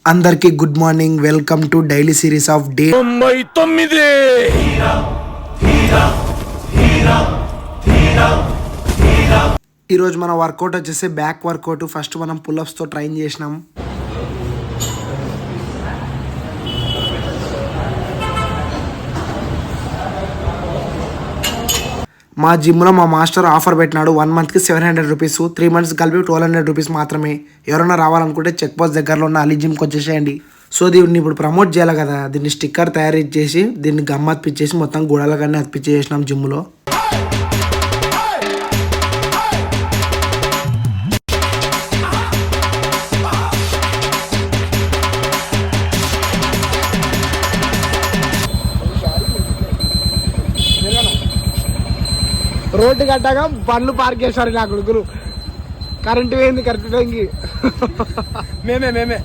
అందరికీ good morning, welcome to daily series of day 99. ఈరోజు మన వర్కౌట్ వచ్చేసి బ్యాక్ వర్కౌట్. ఫస్ట్ మనం పుల్అప్స్తో ట్రైన్ చేసినాం. మా జిమ్లో మా మాస్టర్ ఆఫర్ పెట్టినాడు. 1 monthకి 700 రూపీస్, 3 months కలిపి 1200 రూపీస్ మాత్రమే. ఎవరైనా రావాలనుకుంటే చెక్ పోస్ట్ దగ్గరలో ఉన్న అలీ జిమ్కి వచ్చేసేయండి. సో దీన్ని ఇప్పుడు ప్రమోట్ చేయాలి కదా, దీన్ని స్టిక్కర్ తయారు చేసి దీన్ని గమ్ అతిపించేసి మొత్తం గోడల కన్నా అతిపించేసినాం జిమ్లో. రోడ్డు కట్టాక బండ్లు పార్క్ చేశారు నా కొడుకులు. కరెంటు పోయింది కరెక్ట్ టైంకి. మేమే